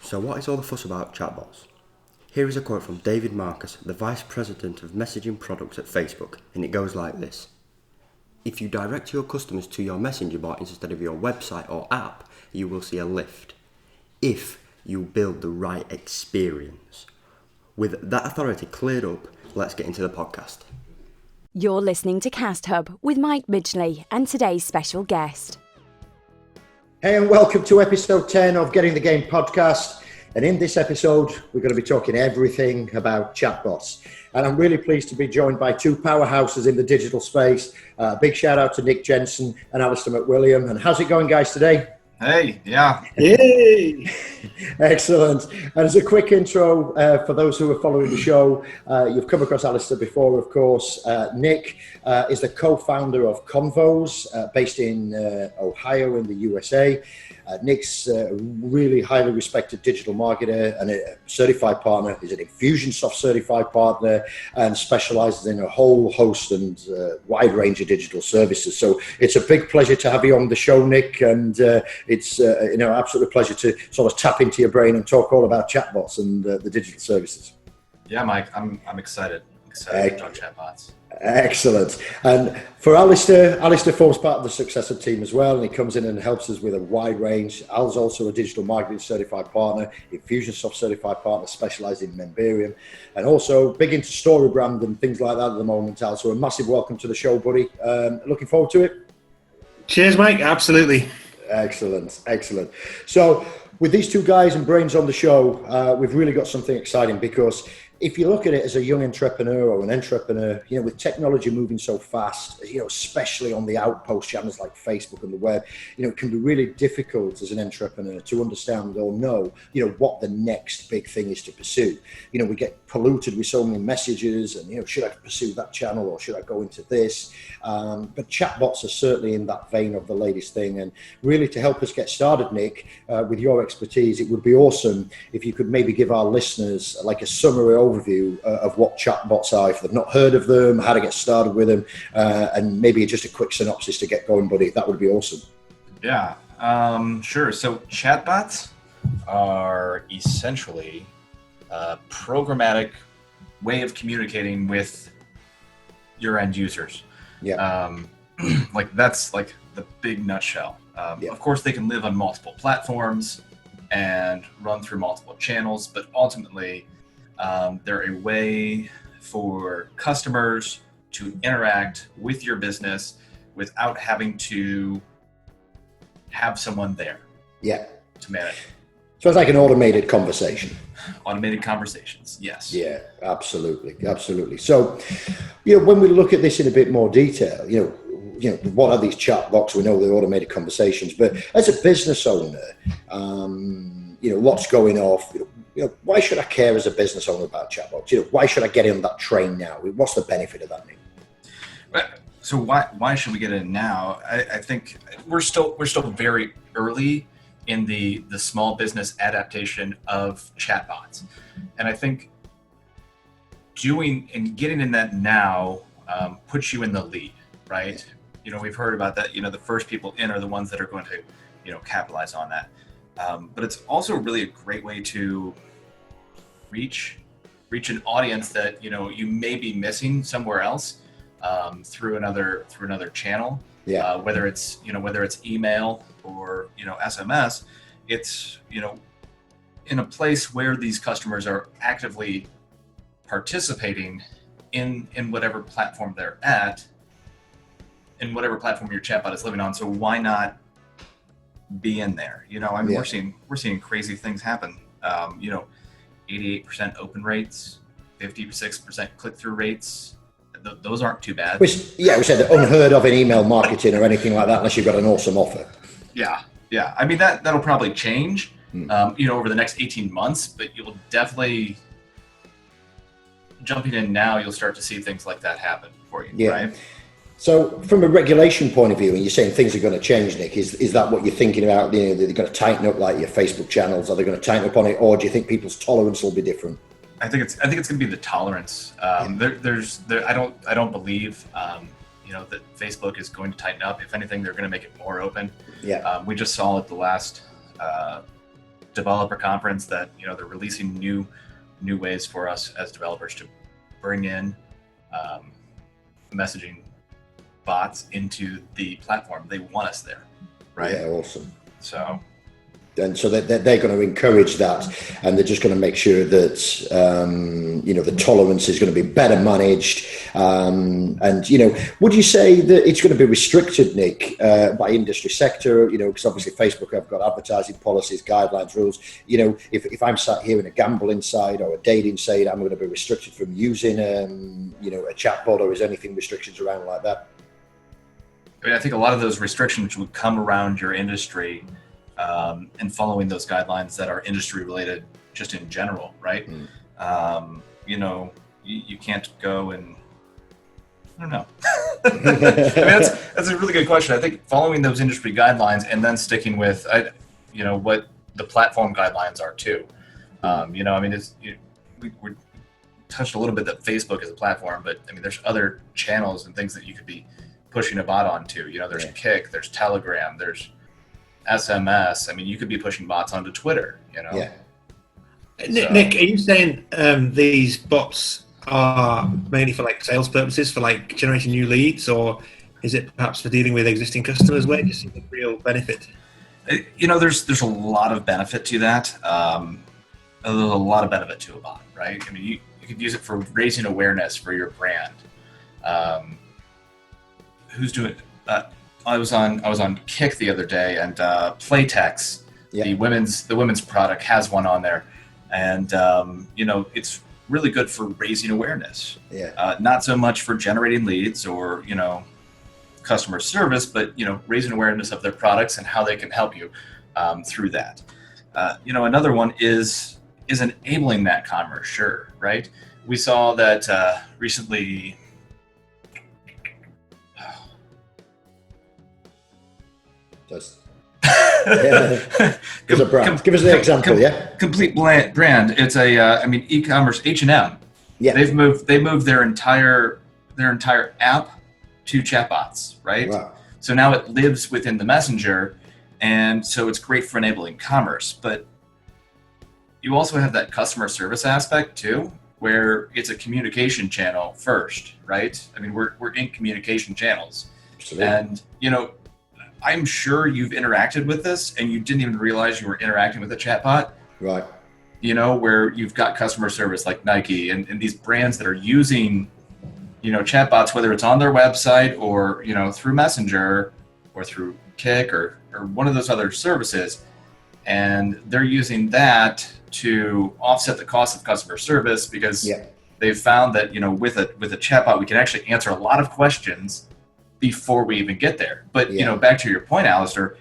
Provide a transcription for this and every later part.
So what is all the fuss about chatbots? Here is a quote from David Marcus, the Vice President of Messaging Products at Facebook, and it goes like this. If you direct your customers to your messenger bot instead of your website or app, you will see a lift. If you build the right experience. With that authority cleared up, let's get into the podcast. You're listening to Cast Hub with Mike Midgley and today's special guest. Hey, and welcome to episode 10 of Getting the Game podcast. And in this episode, we're going to be talking everything about chatbots. And I'm really pleased to be joined by two powerhouses in the digital space. Big shout out to Nick Jensen and Alasdair McWilliam. And how's it going, guys, today? Hey, yeah. Yay! Excellent. And as a quick intro, for those who are following the show, you've come across Alasdair before, of course. Nick is the co-founder of Convos, based in Ohio in the USA. Nick's a really highly respected digital marketer and a certified partner. He's an Infusionsoft certified partner and specializes in a whole host and wide range of digital services. So it's a big pleasure to have you on the show, Nick, and it's absolute pleasure to sort of tap into your brain and talk all about chatbots and the digital services. Yeah, Mike, I'm excited. Excited to talk chatbots. Excellent. And for Alasdair forms part of the Successor team as well, and he comes in and helps us with a wide range. Al's also a digital marketing certified partner, Infusionsoft certified partner, specialising in Memberium, and also big into StoryBrand and things like that at the moment, Al. So a massive welcome to the show, buddy. Looking forward to it. Cheers, Mike. Absolutely. Excellent. So with these two guys and brains on the show, we've really got something exciting because if you look at it as a young entrepreneur or an entrepreneur, with technology moving so fast, especially on the outpost channels like Facebook and the web, it can be really difficult as an entrepreneur to understand or know, what the next big thing is to pursue. We get polluted with so many messages and, should I pursue that channel or should I go into this? But chatbots are certainly in that vein of the latest thing. And really to help us get started, Nick, with your expertise, it would be awesome if you could maybe give our listeners like a summary overview of what chatbots are, if they've not heard of them, how to get started with them, and maybe just a quick synopsis to get going, buddy. That would be awesome. Yeah, sure. So chatbots are essentially a programmatic way of communicating with your end users. Yeah. That's like the big nutshell. Of course, they can live on multiple platforms and run through multiple channels, but ultimately, they're a way for customers to interact with your business without having to have someone there. Yeah. To manage. So it's like an automated conversation. Automated conversations, yes. Yeah, absolutely. So, when we look at this in a bit more detail, what are these chatbots? We know they're automated conversations, but as a business owner, lots going off. Why should I care as a business owner about chatbots? Why should I get in that train now? What's the benefit of that, Nick? So why should we get in now? I think we're still very early in the small business adaptation of chatbots, and I think getting in that now puts you in the lead, right? We've heard about that. The first people in are the ones that are going to capitalize on that. But it's also really a great way to reach an audience that you may be missing somewhere else through another channel. Yeah. Whether it's email or SMS, it's in a place where these customers are actively participating in whatever platform they're at, in whatever platform your chatbot is living on. So why not be in there? We're seeing crazy things happen. 88% open rates, 56% click-through rates. Those aren't too bad. We said unheard of in email marketing or anything like that unless you've got an awesome offer. Yeah. I mean, that'll probably change, over the next 18 months, but you'll definitely, jumping in now, you'll start to see things like that happen for you, right? So from a regulation point of view, and you're saying things are going to change, Nick, is that what you're thinking about? They're going to tighten up like your Facebook channels? Are they going to tighten up on it? Or do you think people's tolerance will be different? I think it's going to be the tolerance. I don't believe, that Facebook is going to tighten up. If anything, they're going to make it more open. Yeah. We just saw it the last developer conference that they're releasing new ways for us as developers to bring in messaging bots into the platform. They want us there, right? Yeah, awesome. So they're going to encourage that, and they're just going to make sure that the tolerance is going to be better managed. And would you say that it's going to be restricted, Nick, by industry sector? Because obviously Facebook have got advertising policies, guidelines, rules. If I'm sat here in a gambling side or a dating side, I'm going to be restricted from using a chatbot, or is anything restrictions around like that? I mean, I think a lot of those restrictions would come around your industry. And following those guidelines that are industry related, just in general, right? You can't go and I don't know. I mean, that's a really good question. I think following those industry guidelines and then sticking with, what the platform guidelines are too. We touched a little bit that Facebook is a platform, but I mean, there's other channels and things that you could be pushing a bot onto. There's Kik, there's Telegram, there's SMS. I mean, you could be pushing bots onto Twitter, Yeah. Nick, are you saying these bots are mainly for like sales purposes, for like generating new leads, or is it perhaps for dealing with existing customers? Where do you see the real benefit? There's a lot of benefit to that. There's a lot of benefit to a bot, right? I mean, you could use it for raising awareness for your brand. Who's doing? I was on Kik the other day, and Playtex, the women's product, has one on there, and it's really good for raising awareness. Yeah. Not so much for generating leads or customer service, but raising awareness of their products and how they can help you through that. Another one is enabling that commerce. Sure, right? We saw that recently. Just give us an example. Complete brand. It's a e-commerce H&M. Yeah, they moved their entire app to chatbots, right? Wow. So now it lives within the messenger, and so it's great for enabling commerce. But you also have that customer service aspect too, where it's a communication channel first, right? I mean, we're in communication channels. Absolutely. And I'm sure you've interacted with this and you didn't even realize you were interacting with a chatbot. Right. Where you've got customer service like Nike and these brands that are using, chatbots, whether it's on their website or, through Messenger or through Kik or one of those other services. And they're using that to offset the cost of customer service because they've found that, with a chatbot, we can actually answer a lot of questions before we even get there. But, back to your point, Alasdair,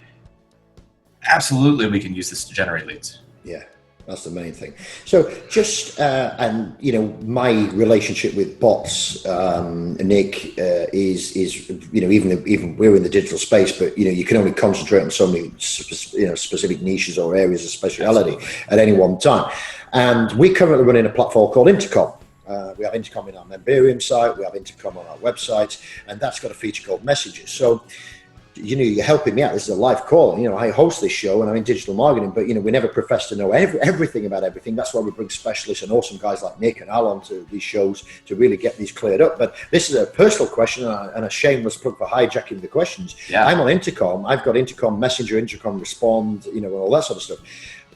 absolutely we can use this to generate leads. Yeah, that's the main thing. So just, my relationship with bots, Nick, is even we're in the digital space, but, you can only concentrate on so many, specific niches or areas of speciality at any one time. And we're currently running a platform called Intercom. We have Intercom in our Memberium site, we have Intercom on our website, and that's got a feature called Messages. So, you're helping me out. This is a live call. I host this show and I'm in digital marketing, but, we never profess to know everything about everything. That's why we bring specialists and awesome guys like Nick and Al onto these shows to really get these cleared up. But this is a personal question and a shameless plug for hijacking the questions. Yeah. I'm on Intercom. I've got Intercom Messenger, Intercom Respond, and all that sort of stuff.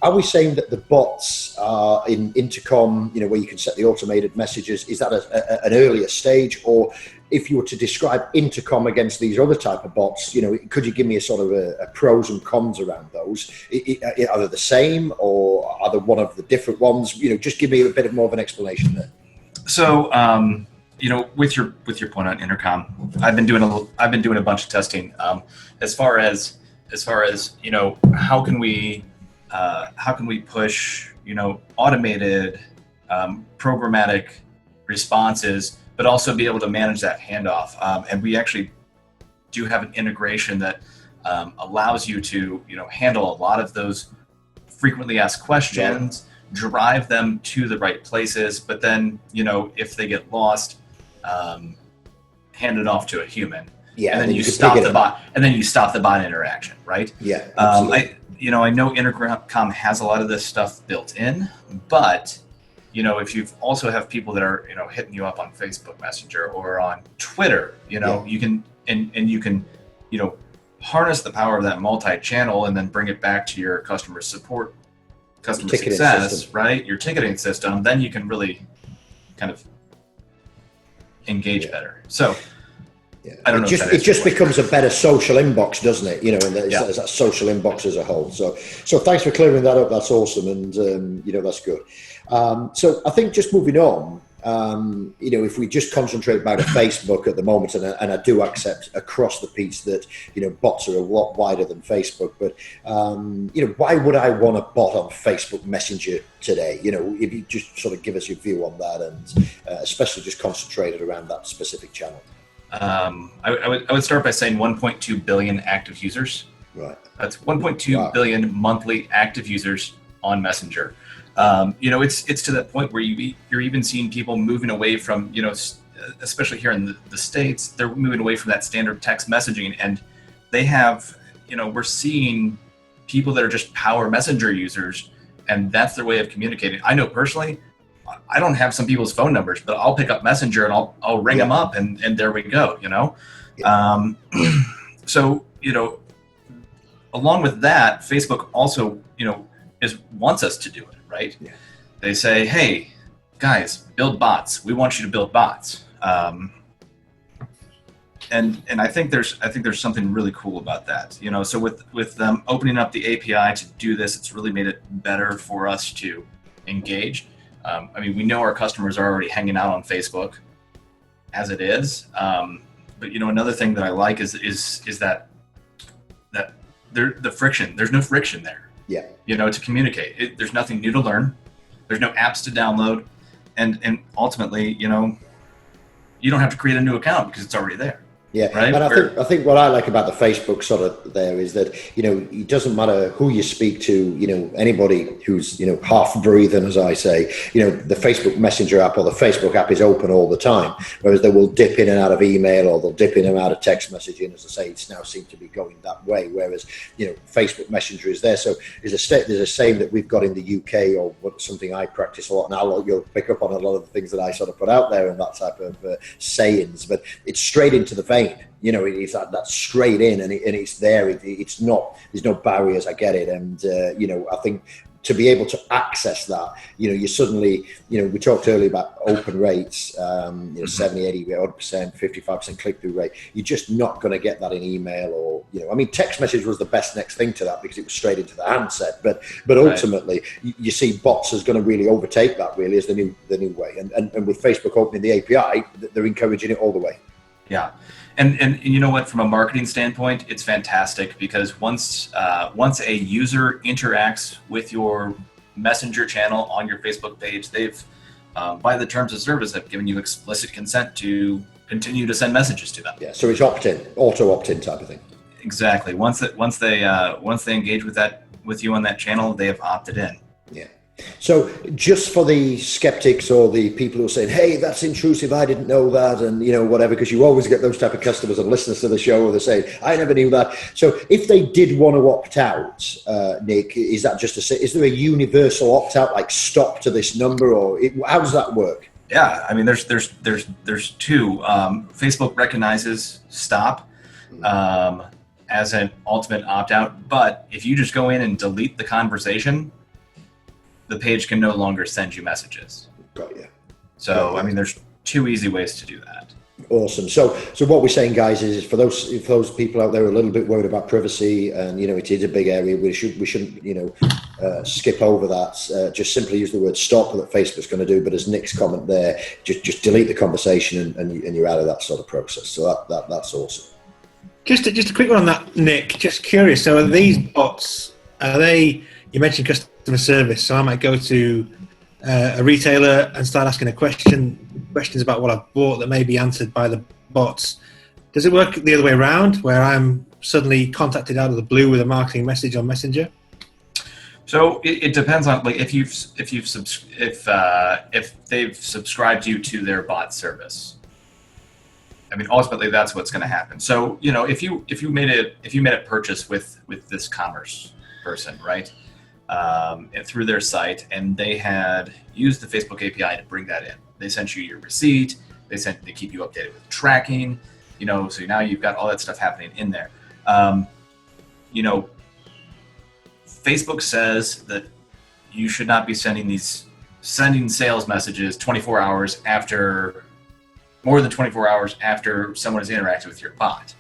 Are we saying that the bots are in Intercom, where you can set the automated messages? Is that an earlier stage? Or if you were to describe Intercom against these other type of bots, could you give me a sort of a pros and cons around those? Are they the same or are they one of the different ones? Just give me a bit more of an explanation there. So, with your point on Intercom, I've been doing a bunch of testing. As far as how can we push, automated, programmatic responses, but also be able to manage that handoff. And we actually do have an integration that allows you to, handle a lot of those frequently asked questions, drive them to the right places, but then, if they get lost, hand it off to a human. Yeah, and then you stop the bot, and then you stop the bot interaction, right? Yeah, absolutely. I know Intercom has a lot of this stuff built in, but if you also have people that are hitting you up on Facebook Messenger or on Twitter, you can you can harness the power of that multi-channel and then bring it back to your customer success, right? Your ticketing system. Then you can really kind of engage better. So. Yeah. I don't know. It just becomes a better social inbox, doesn't it? And there's that social inbox as a whole. So thanks for clearing that up. That's awesome, and that's good. So I think just moving on, if we just concentrate about Facebook at the moment, and I do accept across the piece that bots are a lot wider than Facebook, but why would I want a bot on Facebook Messenger today? If you just sort of give us your view on that, and especially just concentrated around that specific channel. I would start by saying 1.2 billion active users. Right. That's 1.2 billion monthly active users on Messenger. It's to that point where you're even seeing people moving away from, especially here in the States, they're moving away from that standard text messaging, and they have, we're seeing people that are just power Messenger users, and that's their way of communicating. I know personally, I don't have some people's phone numbers, but I'll pick up Messenger and I'll ring them up, and there we go, Yeah. So, along with that, Facebook also, wants us to do it, right? Yeah. They say, hey, guys, build bots. We want you to build bots. And I think there's something really cool about that. So with them opening up the API to do this, it's really made it better for us to engage. We know our customers are already hanging out on Facebook as it is. But another thing that I like is that the friction. There's no friction there. Yeah. To communicate. There's nothing new to learn. There's no apps to download, and ultimately, you don't have to create a new account because it's already there. Yeah, right? And I think what I like about the Facebook sort of there is that, it doesn't matter who you speak to, anybody who's, half breathing, as I say, the Facebook Messenger app or the Facebook app is open all the time, whereas they will dip in and out of email or they'll dip in and out of text messaging. As I say, it's now seemed to be going that way, whereas, Facebook Messenger is there. So there's a saying that we've got in the UK, or something I practice a lot now, you'll pick up on a lot of the things that I sort of put out there and that type of sayings, but it's straight into the vein. It's that's straight in, and it's there. It's not. There's no barriers. I get it, and I think to be able to access that, you suddenly, we talked earlier about open rates, 70, 80 odd percent, 55% click-through rate. You're just not going to get that in email, or text message was the best next thing to that because it was straight into the handset. But ultimately, you see bots is going to really overtake that. Really, as the new way, and with Facebook opening the API, they're encouraging it all the way. Yeah. And you know what, from a marketing standpoint, it's fantastic because once a user interacts with your Messenger channel on your Facebook page, they've, by the terms of service, have given you explicit consent to continue to send messages to them. Yeah, so it's opt-in, auto opt-in type of thing. Exactly. Once they engage with you on that channel, they have opted in. Yeah. So just for the skeptics or the people who are saying, hey, that's intrusive, I didn't know that, and whatever, because you always get those type of customers and listeners to the show where they say, I never knew that. So if they did want to opt out, Nick, is there a universal opt out, like stop to this number, or how does that work? Yeah, there's two. Facebook recognizes stop as an ultimate opt out, but if you just go in and delete the conversation, the page can no longer send you messages. Got you. So, there's two easy ways to do that. Awesome. So what we're saying, guys, is for those people out there who are a little bit worried about privacy, and it is a big area, we shouldn't skip over that. Just simply use the word stop that Facebook's going to do. But as Nick's comment there, just delete the conversation, and you're out of that sort of process. So that's awesome. Just a quick one on that, Nick. Just curious. So are these bots? You mentioned customer service, so I might go to a retailer and start asking questions about what I've bought that may be answered by the bots. Does it work the other way around, where I'm suddenly contacted out of the blue with a marketing message on Messenger? So it depends on if they've subscribed you to their bot service. Ultimately that's what's going to happen. So if you made a purchase with this commerce, person, right? And through their site, and they had used the Facebook API to bring that in. They sent you your receipt. They keep you updated with tracking, so now you've got all that stuff happening in there. Facebook says that you should not be sending sales messages more than 24 hours after someone has interacted with your bot.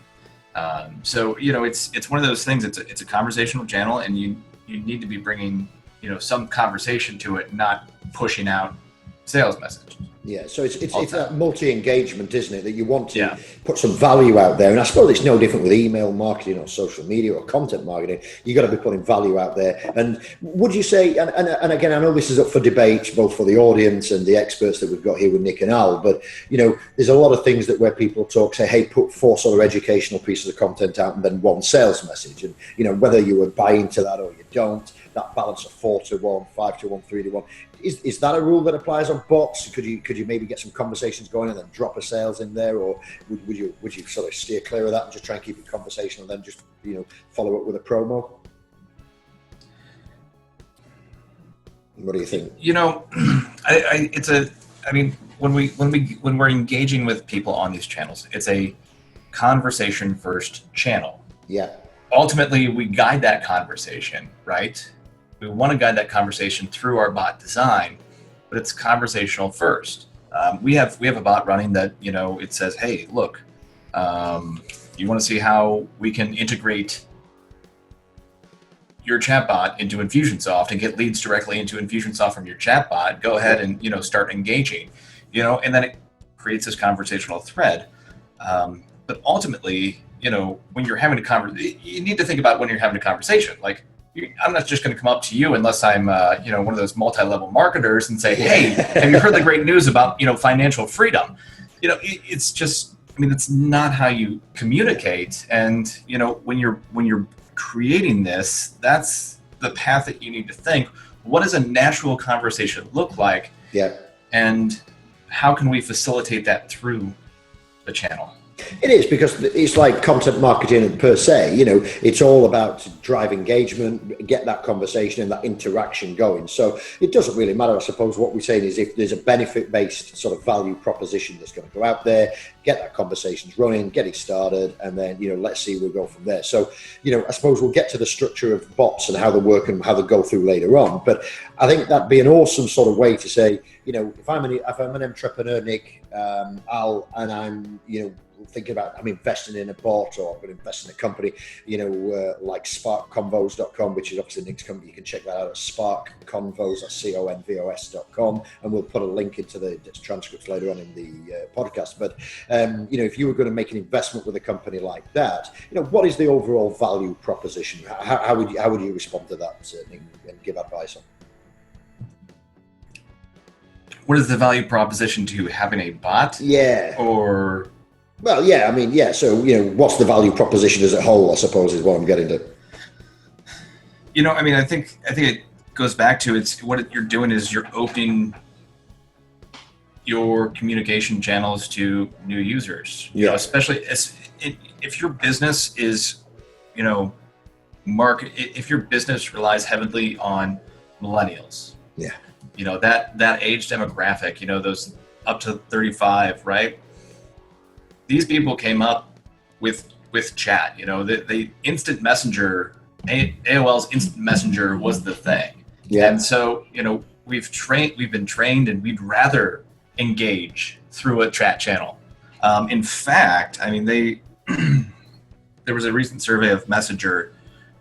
So it's one of those things. It's a conversational channel, and you need to be bringing some conversation to it, not pushing out sales messages. Yeah, so it's that multi-engagement, isn't it, that you want to put some value out there. And I suppose it's no different with email marketing or social media or content marketing. You got to be putting value out there. And would you say, and again, I know this is up for debate, both for the audience and the experts that we've got here with Nick and Al, but there's a lot of things that where people say, hey, put 4 sort of educational pieces of content out and then 1 sales message. And whether you would buy into that or you don't, that balance of 4-1, 5-1, 3-1. Is that a rule that applies on bots? Could you maybe get some conversations going and then drop a sales in there, or would you sort of steer clear of that and just try and keep it conversational and then just follow up with a promo? What do you think? When we're engaging with people on these channels, it's a conversation first channel. Yeah. Ultimately, we guide that conversation, right? We want to guide that conversation through our bot design, but it's conversational first. We have a bot running that it says, hey, look, you want to see how we can integrate your chatbot into Infusionsoft and get leads directly into Infusionsoft from your chatbot? Go ahead and start engaging, and then it creates this conversational thread. But ultimately, when you're having a conversation, you need to think about when you're having a conversation. Like, I'm not just going to come up to you unless I'm, one of those multi-level marketers and say, hey, have you heard the great news about, financial freedom? It's just, it's not how you communicate. And, when you're creating this, that's the path that you need to think. What does a natural conversation look like? Yeah. And how can we facilitate that through the channel? It is, because it's like content marketing per se. It's all about drive engagement, get that conversation and that interaction going. So it doesn't really matter, I suppose. What we're saying is, if there's a benefit-based sort of value proposition that's going to go out there, get that conversations running, get it started, and then let's see, we'll go from there. So I suppose we'll get to the structure of bots and how they work and how they go through later on. But I think that'd be an awesome sort of way to say, if I'm an entrepreneur, Nick, Al, and I'm thinking about, I'm investing in a bot, or I'm going to invest in a company, like sparkconvos.com, which is obviously Nick's company. You can check that out at sparkconvos, that's convos.com, and we'll put a link into the transcripts later on in the podcast. But if you were going to make an investment with a company like that, what is the overall value proposition? How would you respond to that, Nick, and give advice on? What is the value proposition to having a bot? Yeah. Or... Well, yeah. So, what's the value proposition as a whole, I suppose, is what I'm getting to. I think it goes back to, it's what you're doing is you're opening your communication channels to new users. Especially if your business is, if your business relies heavily on millennials. Yeah. That age demographic, those up to 35, right? These people came up with chat. The instant messenger, AOL's instant messenger was the thing. Yeah. And so, we've been trained, and we'd rather engage through a chat channel. In fact, there was a recent survey of Messenger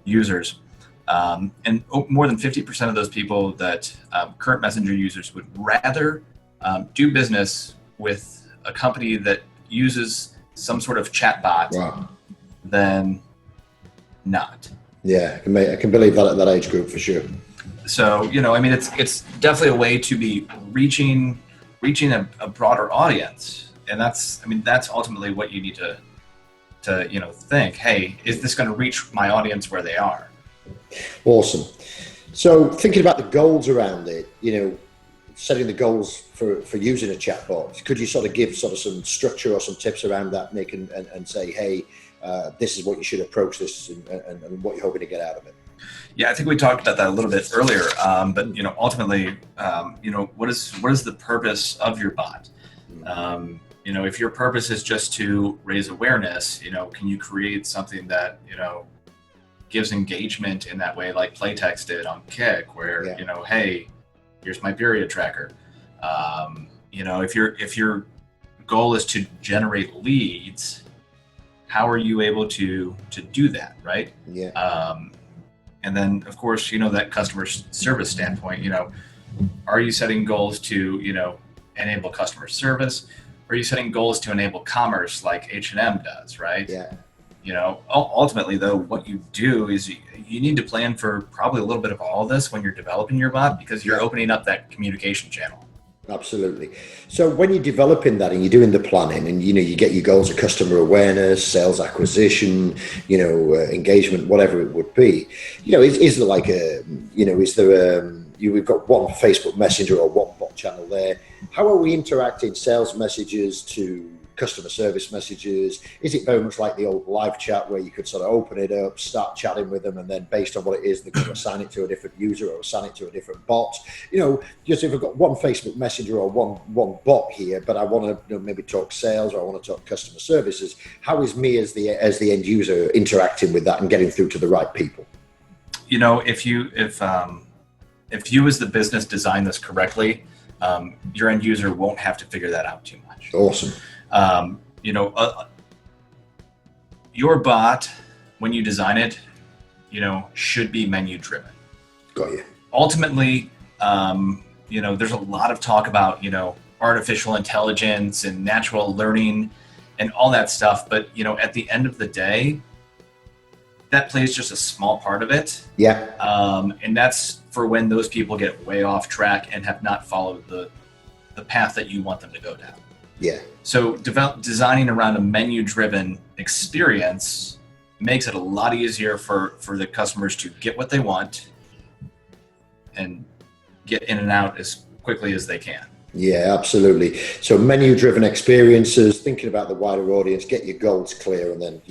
users, and more than 50% of those people that current Messenger users would rather do business with a company that uses some sort of chatbot than not. Yeah, I can believe that at that age group for sure. So, it's definitely a way to be reaching a broader audience, and that's ultimately what you need to think. Hey, is this going to reach my audience where they are? Awesome. So, thinking about the goals around it, setting the goals for using a chatbot, could you sort of give some structure or some tips around that, Nick, and say, hey, this is what you should approach this and what you're hoping to get out of it? Yeah, I think we talked about that a little bit earlier. But ultimately, what is the purpose of your bot? If your purpose is just to raise awareness, can you create something that gives engagement in that way, like Playtex did on Kick, where hey, here's my period tracker. If your goal is to generate leads, how are you able to do that, right? Yeah. And then, of course, that customer service standpoint, are you setting goals to, enable customer service? Or are you setting goals to enable commerce like H&M does, right? Yeah. Ultimately, though, what you do is you need to plan for probably a little bit of all of this when you're developing your bot, because you're opening up that communication channel. Absolutely. So when you're developing that and you're doing the planning and, you get your goals of customer awareness, sales acquisition, engagement, whatever it would be, is there like we've got one Facebook Messenger or one bot channel there. How are we interacting sales messages to customer service messages? Is it very much like the old live chat where you could sort of open it up, start chatting with them, and then based on what it is, they're going to assign it to a different user or assign it to a different bot? Just if I've got one Facebook Messenger or one bot here, but I want to maybe talk sales or I want to talk customer services, how is me as the end user interacting with that and getting through to the right people? If you as the business design this correctly, your end user won't have to figure that out too much. Awesome. Your bot, when you design it, should be menu driven. Got you. Ultimately, there's a lot of talk about, artificial intelligence and natural learning and all that stuff. But, at the end of the day, that plays just a small part of it. Yeah. And that's for when those people get way off track and have not followed the path that you want them to go down. Yeah. So designing around a menu-driven experience makes it a lot easier for the customers to get what they want and get in and out as quickly as they can. Yeah, absolutely. So menu-driven experiences, thinking about the wider audience, get your goals clear, and then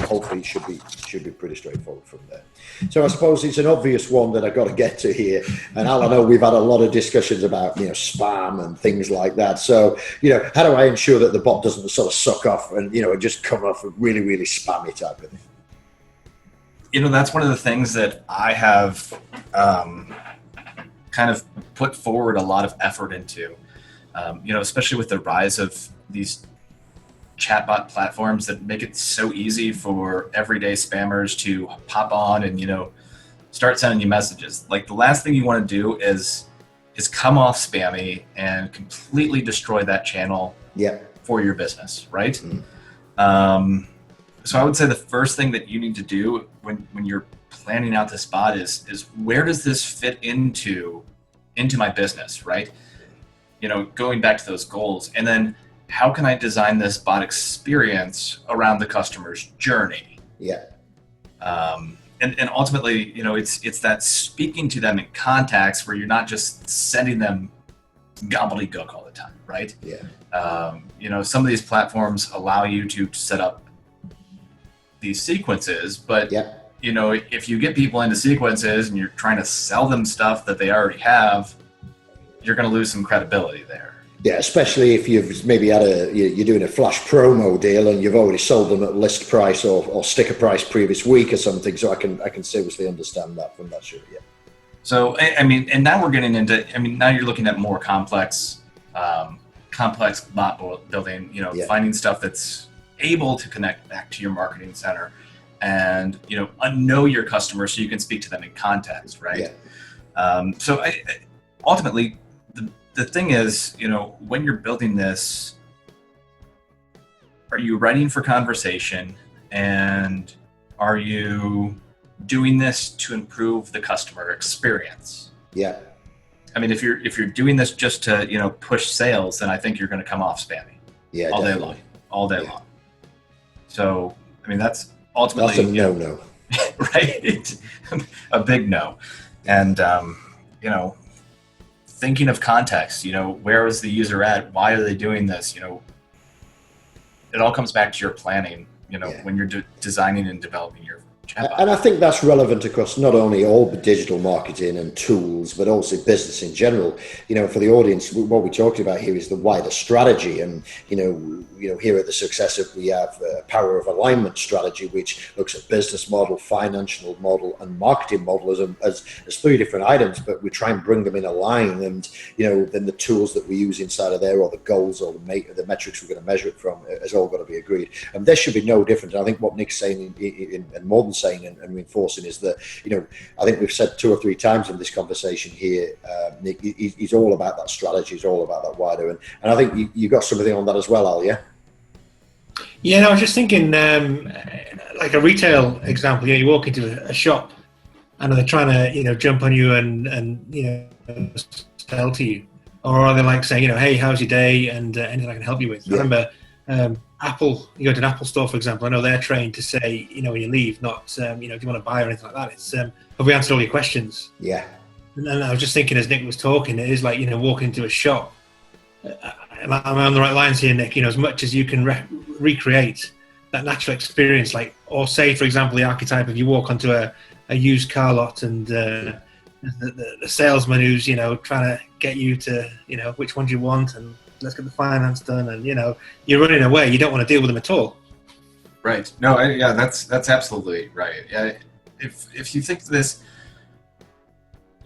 hopefully it should be pretty straightforward from there. So I suppose it's an obvious one that I got to get to here. And Al, I know we've had a lot of discussions about spam and things like that. So how do I ensure that the bot doesn't sort of suck off and just come off a really really spammy type of thing? That's one of the things that I have kind of put forward a lot of effort into, especially with the rise of these chatbot platforms that make it so easy for everyday spammers to pop on and, start sending you messages. Like, the last thing you want to do is come off spammy and completely destroy that channel for your business, right? Mm. So I would say the first thing that you need to do when you're planning out this bot is where does this fit into my business, right? Going back to those goals, and then how can I design this bot experience around the customer's journey? Yeah. And ultimately, it's that speaking to them in context where you're not just sending them gobbledygook all the time, right? Yeah. Some of these platforms allow you to set up these sequences, but if you get people into sequences and you're trying to sell them stuff that they already have, you're going to lose some credibility there. Yeah, especially if you've maybe you're doing a flash promo deal and you've already sold them at list price or sticker price previous week or something. So I can seriously understand that from that show. Yeah. So and now we're getting into. Now you're looking at more complex bot building. Finding stuff that's able to connect back to your marketing center, and know your customer so you can speak to them in context, right? Yeah. So ultimately, the thing is, when you're building this, are you writing for conversation, and are you doing this to improve the customer experience? Yeah. If you're doing this just to push sales, then I think you're going to come off spammy. Yeah. All definitely. day long. So that's ultimately that's a no. Right? It's a big no. And thinking of context, where is the user at? Why are they doing this? It all comes back to your planning, when you're designing and developing chatbot. And I think that's relevant across not only all the digital marketing and tools, but also business in general. For the audience, what we're talking about here is the wider strategy. And, here at The Successor, we have a power of alignment strategy, which looks at business model, financial model, and marketing model as three different items, but we try and bring them in a line. And, then the tools that we use inside of there, or the goals, or the metrics we're going to measure it from, has all got to be agreed. And there should be no different. I think what Nick's saying, and more than saying and reinforcing, is that, I think we've said 2 or 3 times in this conversation here, Nick, he's all about that strategy, he's all about that wider. And I think you got something on that as well, Al, yeah? Yeah, no, I was just thinking, like a retail example. You walk into a shop, and they're trying to, jump on you and sell to you, or are they like saying, hey, how's your day, and anything I can help you with? Yeah. I remember Apple. You go to an Apple store, for example. I know they're trained to say, when you leave, not, do you want to buy or anything like that. It's have we answered all your questions? Yeah. And I was just thinking, as Nick was talking, it is like, walking into a shop. Am I on the right lines here, Nick? As much as you can recreate that natural experience, like, or say, for example, the archetype of you walk onto a used car lot, and the salesman who's, trying to get you to, which one do you want, and let's get the finance done, and, you're running away. You don't want to deal with them at all. Right. No, that's absolutely right. Yeah. If you think of this,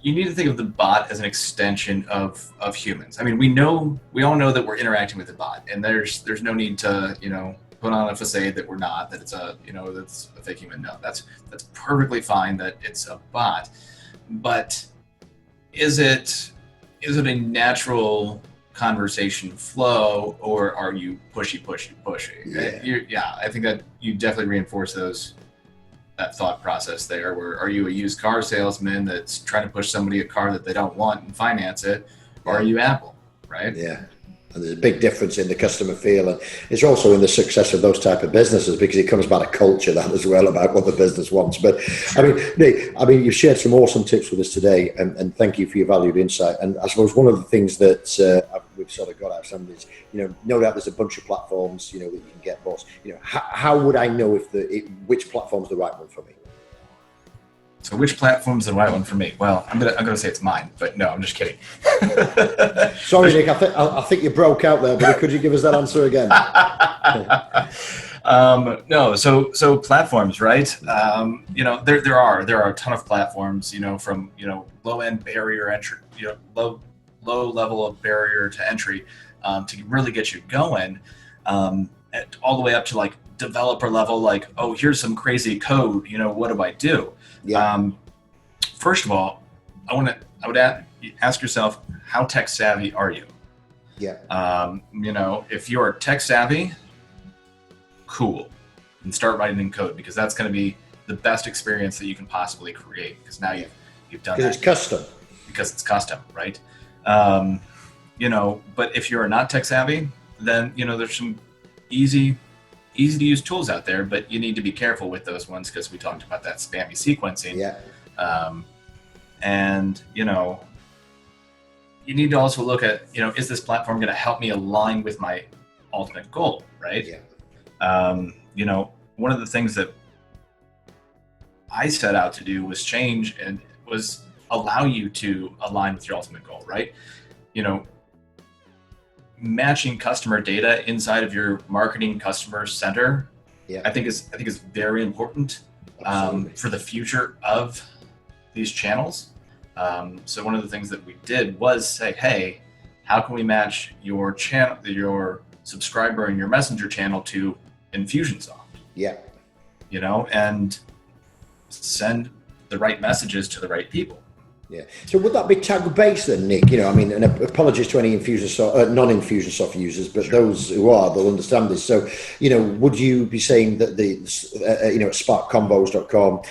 you need to think of the bot as an extension of humans. I mean, we all know that we're interacting with the bot, and there's no need to, put on a facade that we're not, that it's that's a fake human. No, that's perfectly fine that it's a bot. But is it a natural conversation flow, or are you pushy? Yeah. I think that you definitely reinforce that thought process there. Where are you a used car salesman that's trying to push somebody a car that they don't want and finance it, or are you Apple, right? Yeah. And there's a big difference in the customer feel, and it's also in the success of those type of businesses, because it comes back to culture, that as well, about what the business wants. But I mean, Nick, you've shared some awesome tips with us today, and thank you for your valued insight. And I suppose one of the things that we've sort of got out of some of these, no doubt there's a bunch of platforms, that you can get bots. How would I know which platform's the right one for me? So which platform's the right one for me? Well, I'm gonna say it's mine, but no, I'm just kidding. Sorry, Nick. I think you broke out there, but could you give us that answer again? No. So platforms, right? There are a ton of platforms. From low end barrier entry, low level of barrier to entry, to really get you going, all the way up to like developer level. Like, oh, here's some crazy code. What do I do? Yeah. First of all, I would ask yourself, how tech savvy are you? Yeah. If you're tech savvy, cool, and start writing in code, because that's going to be the best experience that you can possibly create, because now you've done that. Because it's custom, right? But if you're not tech savvy, then there's some easy to use tools out there, but you need to be careful with those ones, because we talked about that spammy sequencing. Yeah. And you need to also look at, is this platform going to help me align with my ultimate goal, right? Yeah. One of the things that I set out to do was change, and was allow you to align with your ultimate goal, right? Matching customer data inside of your marketing customer center, I think is very important for the future of these channels. So one of the things that we did was say, hey, how can we match your channel, your subscriber and your messenger channel to Infusionsoft? Yeah. And send the right messages to the right people. Yeah. So would that be tag based then, Nick? And apologies to any Infusionsoft, non-Infusionsoft users, but those who are, they'll understand this. So, would you be saying that at sparkcombos.com,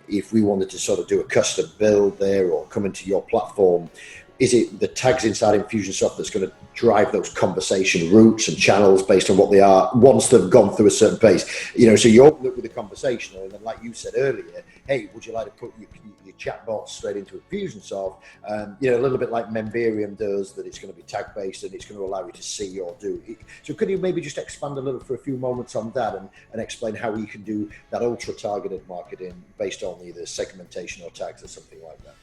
if we wanted to sort of do a custom build there, or come into your platform, is it the tags inside Infusionsoft that's going to drive those conversation routes and channels based on what they are once they've gone through a certain phase? So you open up with a conversational, and then, like you said earlier, hey, would you like to put your chatbots straight into Infusionsoft? A little bit like Memberium does, that it's going to be tag based and it's going to allow you to see or do. So could you maybe just expand a little for a few moments on that and explain how you can do that ultra targeted marketing based on either segmentation or tags or something like that?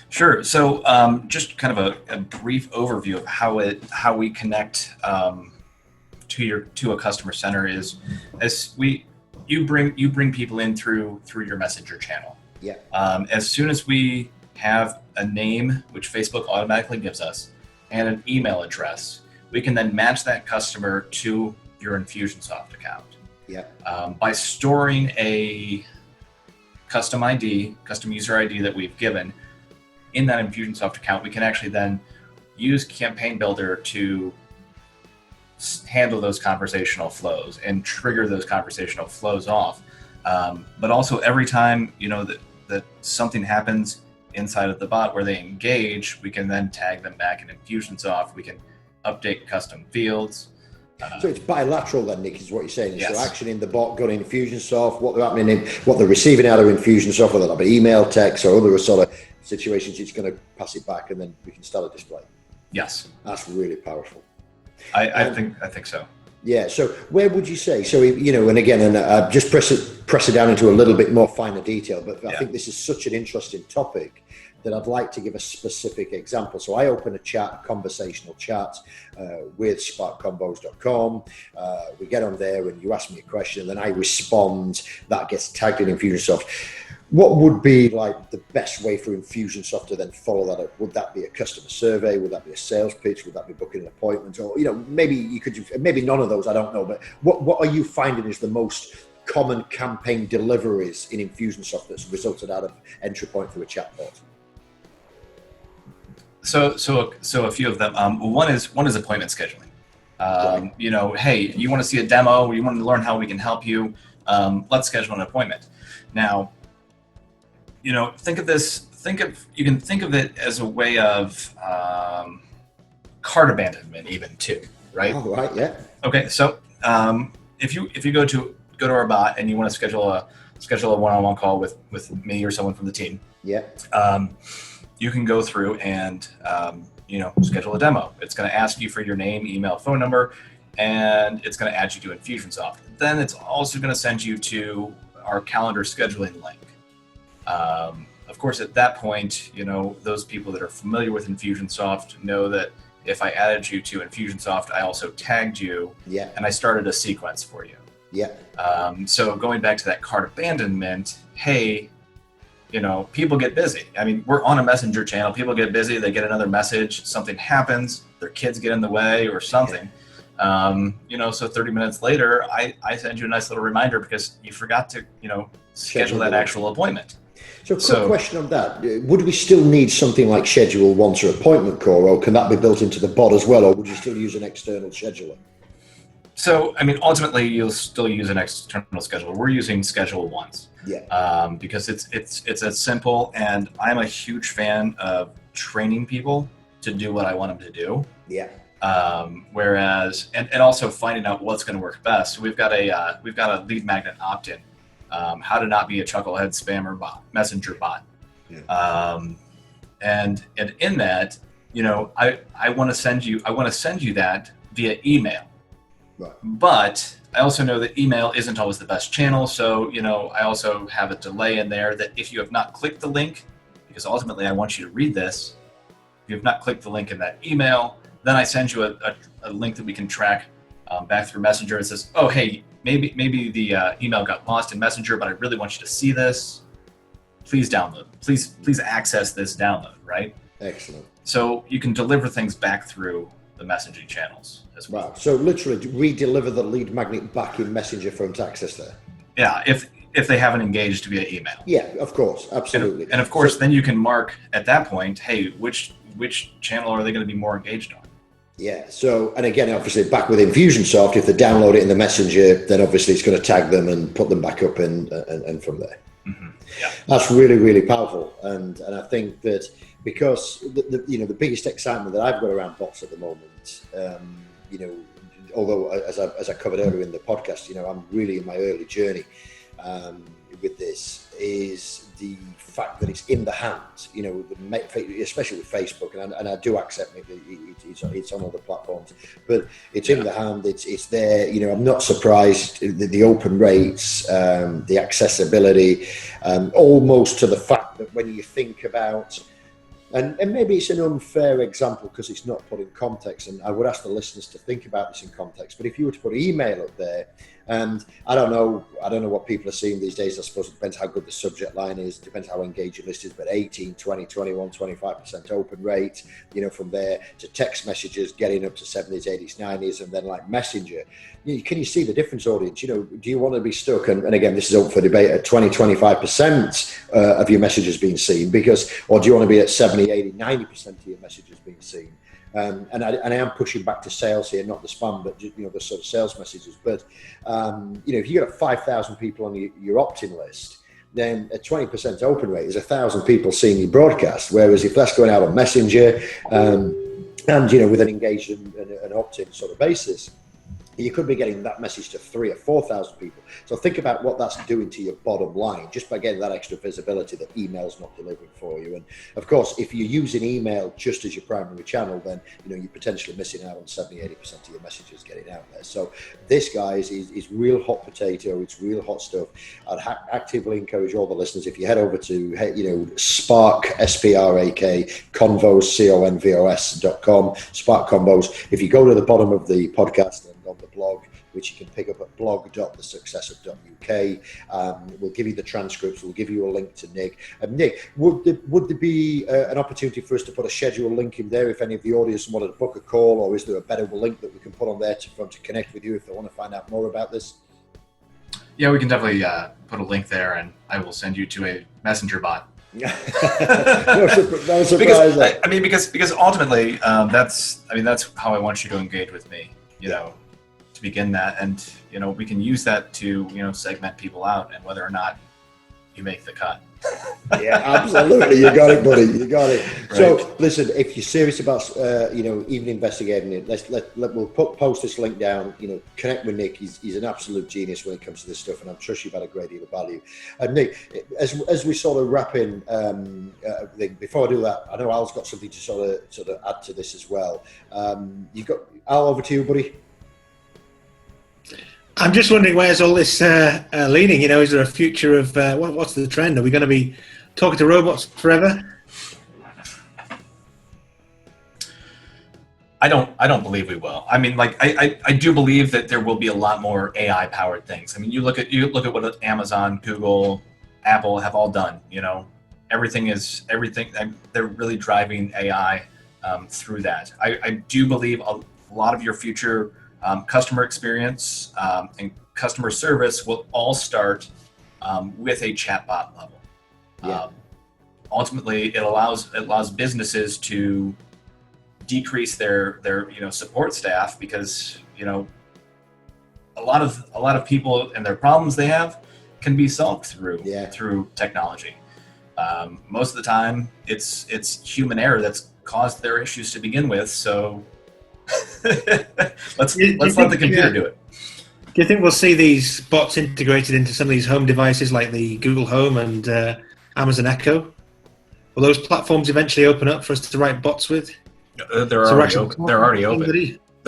Sure. So just kind of a brief overview of how we connect to a customer center is as you bring people in through your messenger channel. Yeah. As soon as we have a name, which Facebook automatically gives us, and an email address, we can then match that customer to your Infusionsoft account. Yeah. By storing a custom user ID that we've given in that Infusionsoft account, we can actually then use Campaign Builder to handle those conversational flows and trigger those conversational flows off. But also every time, that something happens inside of the bot where they engage, we can then tag them back in Infusionsoft. We can update custom fields. So it's bilateral then, Nick, is what you're saying. Yes. So action in the bot, got in Infusionsoft, what they're happening in, what they're receiving out of Infusionsoft, whether that be email, text, or other sort of situations, it's going to pass it back, and then we can start a display. Yes. That's really powerful. I think so. Yeah. So where would you say? So and again, and just press it down into a little bit more finer detail. But I think this is such an interesting topic that I'd like to give a specific example. So I open a conversational chat with sparkcombos.com. We get on there, and you ask me a question, and then I respond. That gets tagged in Infusionsoft. What would be like the best way for Infusionsoft to then follow that up? Would that be a customer survey? Would that be a sales pitch? Would that be booking an appointment? Or, maybe you could, maybe none of those, I don't know. But what are you finding is the most common campaign deliveries in Infusionsoft that's resulted out of entry point through a chatbot? So a few of them. One is appointment scheduling. Right. Hey, you want to see a demo? You want to learn how we can help you? Let's schedule an appointment. Now, you can think of it as a way of cart abandonment, even too, right? Oh, right, yeah. Okay, so if you go to our bot and you want to schedule a one-on-one call with me or someone from the team, yeah, you can go through and schedule a demo. It's going to ask you for your name, email, phone number, and it's going to add you to Infusionsoft. Then it's also going to send you to our calendar scheduling link. Of course, at that point, those people that are familiar with Infusionsoft know that if I added you to Infusionsoft, I also tagged you, and I started a sequence for you. Yeah. So going back to that cart abandonment, hey, people get busy. I mean, we're on a messenger channel. People get busy. They get another message. Something happens. Their kids get in the way or something. So 30 minutes later, I send you a nice little reminder because you forgot to, schedule that actual appointment. So quick question on that. Would we still need something like schedule once or appointment call, or can that be built into the bot as well, or would you still use an external scheduler? So, ultimately, you'll still use an external scheduler. We're using schedule once. Yeah. Because it's as simple, and I'm a huge fan of training people to do what I want them to do. Yeah. Whereas, and also finding out what's going to work best. So we've got a lead magnet opt-in. How to not be a chucklehead spammer bot, messenger bot. Yeah. And in that, I want to send you that via email. Right. But I also know that email isn't always the best channel. So, I also have a delay in there that if you have not clicked the link, because ultimately I want you to read this, if you have not clicked the link in that email, then I send you a link that we can track back through Messenger. It says, oh, hey, maybe the email got lost in Messenger, but I really want you to see this. Please download. Please access this download, right? Excellent. So you can deliver things back through the messaging channels as well. Wow. So literally re-deliver the lead magnet back in Messenger for them to access there. Yeah, if they haven't engaged via email. Yeah, of course, absolutely. And of course, then you can mark at that point, hey, which channel are they going to be more engaged on? Yeah. So, and again, obviously back with Infusionsoft, if they download it in the Messenger, then obviously it's going to tag them and put them back up and from there. Yeah. That's really, really powerful, and I think that because the biggest excitement that I've got around bots at the moment, although as I covered earlier in the podcast, I'm really in my early journey with this, is the fact that it's in the hands, especially with Facebook, and I do accept it's on other platforms, but it's in the hand, it's there. I'm not surprised the open rates, the accessibility, almost to the fact that when you think about, and maybe it's an unfair example because it's not put in context, and I would ask the listeners to think about this in context, but if you were to put email up there, and I don't know what people are seeing these days. I suppose it depends how good the subject line is, depends how engaged your list is, but 18, 20, 21, 25% open rate, from there to text messages getting up to 70s, 80s, 90s, and then like Messenger. Can you see the difference, audience? Do you want to be stuck, and again, this is up for debate, at 20, 25% of your messages being seen, or do you want to be at 70, 80, 90% of your messages being seen? And I am pushing back to sales here, not the spam, but the sort of sales messages. But if you got 5,000 people on your opt-in list, then a 20% open rate is 1,000 people seeing your broadcast. Whereas if that's going out on Messenger, and with an engaged and an opt-in sort of basis, you could be getting that message to 3,000 or 4,000 people. So think about what that's doing to your bottom line, just by getting that extra visibility that email's not delivering for you. And of course, if you're using email just as your primary channel, then you're potentially missing out on 70-80% of your messages getting out there. So this, guys, is real hot potato. It's real hot stuff. I'd actively encourage all the listeners, if you head over to Spark, SPRAK, Convos, CONVOS.com, Spark Convos. If you go to the bottom of the podcast and on the blog, which you can pick up at blog.thesuccessor.uk. We'll give you the transcripts. We'll give you a link to Nick. Nick, would there be an opportunity for us to put a schedule link in there if any of the audience wanted to book a call, or is there a better link that we can put on there to connect with you if they want to find out more about this? Yeah, we can definitely put a link there, and I will send you to a messenger bot. No surprise. Because ultimately, that's how I want you to engage with me. To begin that, and we can use that to segment people out, and whether or not you make the cut. Yeah, absolutely. You got it, buddy. You got it. Right. So listen, if you're serious about even investigating it, we'll post this link down. Connect with Nick. He's an absolute genius when it comes to this stuff, and I'm sure you've had a great deal of value. Nick, as we sort of wrap in, before I do that, I know Al's got something to sort of add to this as well. You got Al, over to you, buddy. I'm just wondering, where's all this leading? Is there a future of what's the trend? Are we going to be talking to robots forever? I don't believe we will. I do believe that there will be a lot more AI powered things. You look at what Amazon, Google, Apple have all done. Everything. They're really driving AI through that. I do believe a lot of your future customer experience and customer service will all start with a chatbot level. Yeah. Ultimately, it allows businesses to decrease their support staff, because a lot of people and their problems they have can be solved through technology. Most of the time, it's human error that's caused their issues to begin with. So. let's let the computer do it. Do you think we'll see these bots integrated into some of these home devices like the Google Home and Amazon Echo? Will those platforms eventually open up for us to write bots with? They're already open. They're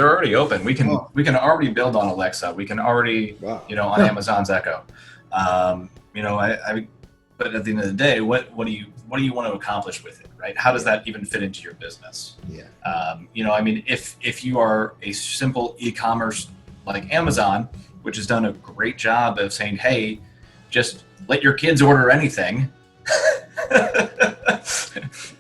already open. We can already build on Alexa. We can already on Amazon's Echo. But at the end of the day, what do you want to accomplish with it, right? How does that even fit into your business? Yeah. If you are a simple e-commerce like Amazon, which has done a great job of saying, hey, just let your kids order anything.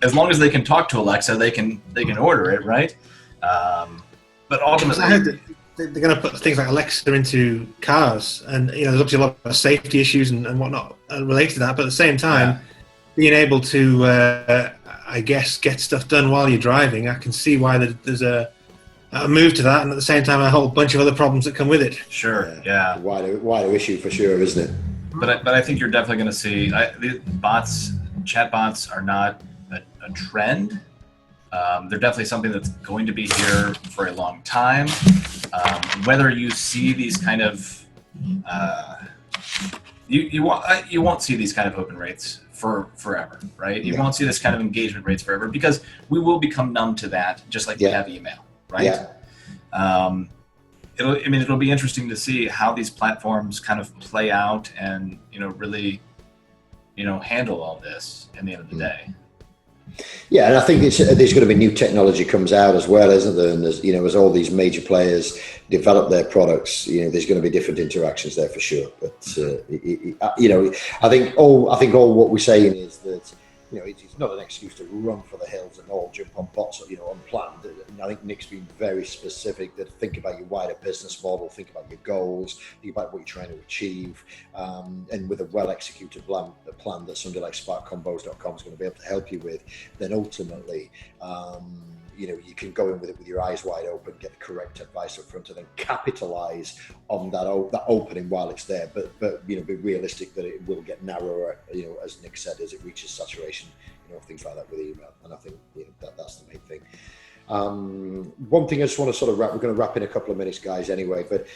As long as they can talk to Alexa, they can order it, right? But ultimately, they're going to put things like Alexa into cars, and there's obviously a lot of safety issues and whatnot related to that. But at the same time, being able to, I guess, get stuff done while you're driving, I can see why there's a move to that, and at the same time, a whole bunch of other problems that come with it. Sure, yeah. Wider issue for sure, isn't it? But I think you're definitely going to see chatbots are not a trend. They're definitely something that's going to be here for a long time. Whether you see these kind of you won't see these kind of open rates for forever, right? You won't see this kind of engagement rates forever because we will become numb to that, just like we have email, right? It'll be interesting to see how these platforms kind of play out and really handle all this in the end of the day. Yeah, and I think there's going to be new technology comes out as well, isn't there? And there's, as all these major players develop their products, there's going to be different interactions there for sure. But I think all what we're saying is that it's not an excuse to run for the hills and all jump on bots, unplanned. I think Nick's been very specific that think about your wider business model, think about your goals, think about what you're trying to achieve, and with a well-executed plan that somebody like sparkcombos.com is going to be able to help you with, then ultimately, you can go in with it with your eyes wide open, get the correct advice up front, and then capitalize on that opening while it's there. But be realistic that it will get narrower, as Nick said, as it reaches saturation, things like that with email. And I think that's the main thing. One thing I just want to sort of wrap, we're going to wrap in a couple of minutes, guys, anyway, but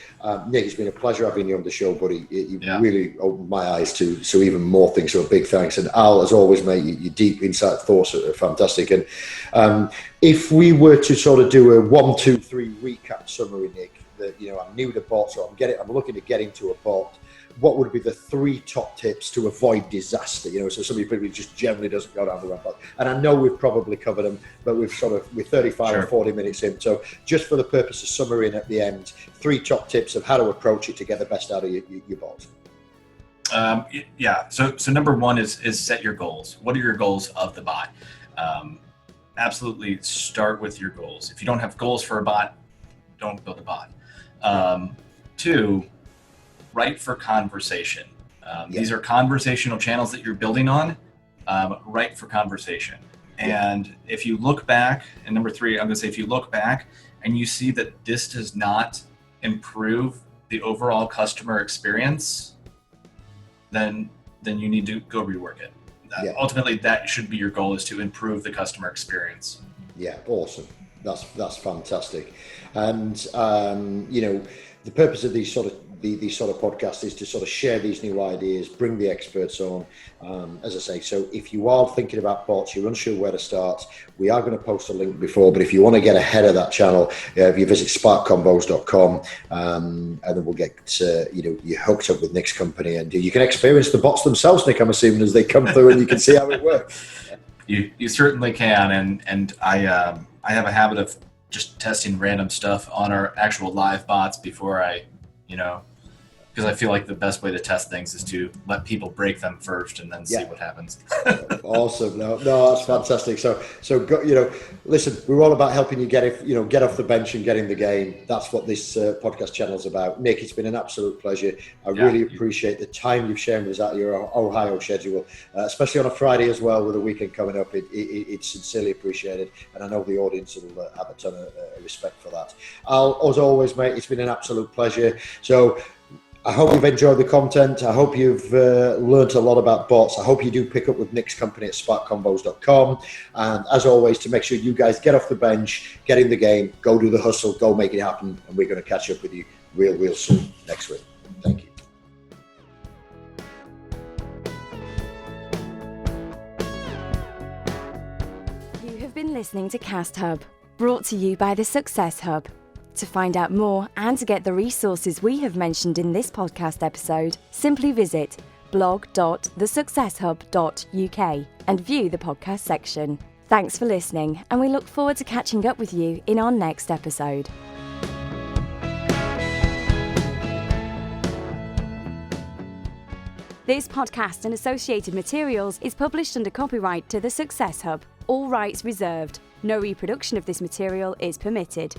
Nick, it's been a pleasure having you on the show, buddy. You really opened my eyes to even more things, so a big thanks. And Al, as always, mate, your deep insight thoughts are fantastic. And if we were to sort of do a 1, 2, 3 recap summary, Nick, that I'm new to bots, or I'm looking to get into a bot, what would be the 3 top tips to avoid disaster? So somebody probably just generally doesn't go down the right path. And I know we've probably covered them, but we're 35 or 40 minutes in. So just for the purpose of summary at the end, 3 top tips of how to approach it to get the best out of your bot. So number 1 is set your goals. What are your goals of the bot? Absolutely start with your goals. If you don't have goals for a bot, don't build a bot. 2, write for conversation. These are conversational channels that you're building on. Write for conversation. And if you look back, and number 3, I'm going to say if you look back and you see that this does not improve the overall customer experience, then you need to go rework it. Ultimately, that should be your goal, is to improve the customer experience. Yeah, awesome. That's fantastic. And the purpose of these sort of podcasts is to sort of share these new ideas, bring the experts on. As I say, so if you are thinking about bots, you're unsure where to start, we are going to post a link before, but if you want to get ahead of that channel, if you visit sparkcombos.com, and then we'll get you hooked up with Nick's company, and you can experience the bots themselves, Nick, I'm assuming, as they come through, and you can see how it works. You certainly can, and I have a habit of just testing random stuff on our actual live bots before I because I feel like the best way to test things is to let people break them first and then see what happens. Awesome. No, that's fantastic. So go, listen, we're all about helping you get off the bench and get in the game. That's what this podcast channel is about. Nick, it's been an absolute pleasure. I really appreciate the time you've shared with us out your Ohio schedule, especially on a Friday as well with the weekend coming up. It's sincerely appreciated, and I know the audience will have a ton of respect for that. Al, as always, mate, it's been an absolute pleasure. So I hope you've enjoyed the content. I hope you've learned a lot about bots. I hope you do pick up with Nick's company at sparkcombos.com. And as always, to make sure you guys get off the bench, get in the game, go do the hustle, go make it happen. And we're going to catch up with you real soon next week. Thank you. You have been listening to Cast Hub, brought to you by the Success Hub. To find out more and to get the resources we have mentioned in this podcast episode, simply visit blog.thesuccesshub.uk and view the podcast section. Thanks for listening, and we look forward to catching up with you in our next episode. This podcast and associated materials is published under copyright to The Success Hub. All rights reserved. No reproduction of this material is permitted.